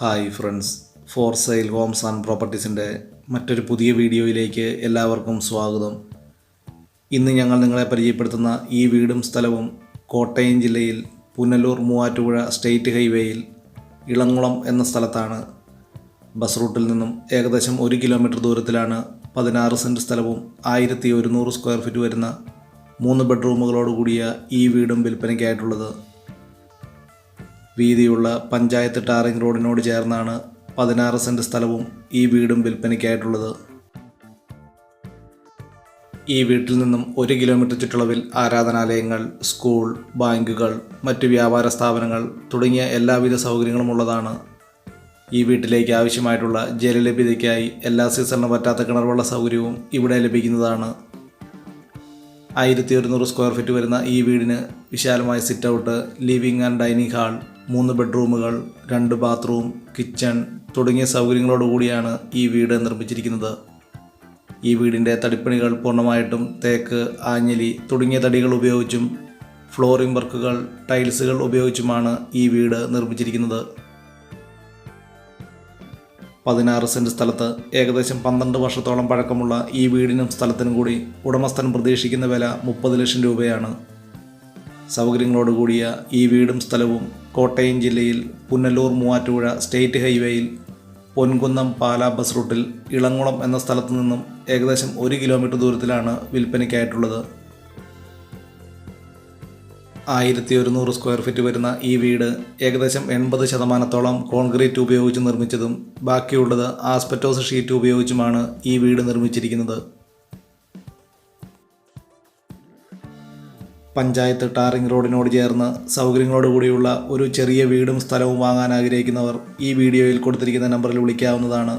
Hi friends, for sale homes and പ്രോപ്പർട്ടീസിൻ്റെ മറ്റൊരു പുതിയ വീഡിയോയിലേക്ക് എല്ലാവർക്കും സ്വാഗതം. ഇന്ന് ഞങ്ങൾ നിങ്ങളെ പരിചയപ്പെടുത്തുന്ന ഈ വീടും സ്ഥലവും കോട്ടയം ജില്ലയിൽ പുനലൂർ മൂവാറ്റുപുഴ സ്റ്റേറ്റ് ഹൈവേയിൽ ഇളംകുളം എന്ന സ്ഥലത്താണ്. ബസ് റൂട്ടിൽ നിന്നും ഏകദേശം 1 കിലോമീറ്റർ ദൂരത്തിലാണ് 16 സെൻറ്റ് സ്ഥലവും 1100 സ്ക്വയർ ഫീറ്റ് വരുന്ന 3 ബെഡ്റൂമുകളോട് കൂടിയ ഈ വീടും വിൽപ്പനയ്ക്കായിട്ടുള്ളത്. വീതിയുള്ള പഞ്ചായത്ത് ടാറിംഗ് റോഡിനോട് ചേർന്നാണ് 16 സെൻറ്റ് സ്ഥലവും ഈ വീടും വിൽപ്പനയ്ക്കായിട്ടുള്ളത്. ഈ വീട്ടിൽ നിന്നും 1 കിലോമീറ്റർ ചുറ്റളവിൽ ആരാധനാലയങ്ങൾ, സ്കൂൾ, ബാങ്കുകൾ, മറ്റ് വ്യാപാര സ്ഥാപനങ്ങൾ തുടങ്ങിയ എല്ലാവിധ സൗകര്യങ്ങളും ഉള്ളതാണ്. ഈ വീട്ടിലേക്ക് ആവശ്യമായിട്ടുള്ള ജലലഭ്യതയ്ക്കായി എല്ലാ സീസണിനും പറ്റാത്ത കിണർവെള്ള സൗകര്യവും ഇവിടെ ലഭിക്കുന്നതാണ്. 1100 സ്ക്വയർ ഫീറ്റ് വരുന്ന ഈ വീടിന് വിശാലമായ sit out, living and dining hall, 3 ബെഡ്റൂമുകൾ, 2 bathroom, kitchen തുടങ്ങിയ സൗകര്യങ്ങളോടുകൂടിയാണ് ഈ വീട് നിർമ്മിച്ചിരിക്കുന്നത്. ഈ വീടിൻ്റെ തടിപ്പണികൾ പൂർണ്ണമായിട്ടും തേക്ക്, ആഞ്ഞിലി തുടങ്ങിയ തടികൾ ഉപയോഗിച്ചും ഫ്ലോറിംഗ് വർക്കുകൾ, ടൈൽസുകൾ ഉപയോഗിച്ചുമാണ് ഈ വീട് നിർമ്മിച്ചിരിക്കുന്നത്. 16 സെൻറ്റ് സ്ഥലത്ത് ഏകദേശം 12 വർഷത്തോളം പഴക്കമുള്ള ഈ വീടിനും സ്ഥലത്തിനും കൂടി ഉടമസ്ഥൻ പ്രതീക്ഷിക്കുന്ന വില 30 ലക്ഷം രൂപയാണ്. സൗകര്യങ്ങളോടുകൂടിയ ഈ വീടും സ്ഥലവും കോട്ടയം ജില്ലയിൽ പുനലൂർ മൂവാറ്റുപുഴ സ്റ്റേറ്റ് ഹൈവേയിൽ പൊൻകുന്നം പാലാ ബസ് റൂട്ടിൽ ഇളംകുളം എന്ന സ്ഥലത്തു നിന്നും ഏകദേശം 1 കിലോമീറ്റർ ദൂരത്തിലാണ് വിൽപ്പനയ്ക്കായിട്ടുള്ളത്. 1100 സ്ക്വയർ ഫീറ്റ് വരുന്ന ഈ വീട് ഏകദേശം 80% കോൺക്രീറ്റ് ഉപയോഗിച്ച് നിർമ്മിച്ചതും ബാക്കിയുള്ളത് ആസ്പെറ്റോസ് ഷീറ്റ് ഉപയോഗിച്ചുമാണ് ഈ വീട് നിർമ്മിച്ചിരിക്കുന്നത്. പഞ്ചായത്ത് ടാറിംഗ് റോഡിനോട് ചേർന്ന് സൗകര്യങ്ങളോടുകൂടിയുള്ള ഒരു ചെറിയ വീടും സ്ഥലവും വാങ്ങാൻ ആഗ്രഹിക്കുന്നവർ ഈ വീഡിയോയിൽ കൊടുത്തിരിക്കുന്ന നമ്പറിൽ വിളിക്കാവുന്നതാണ്.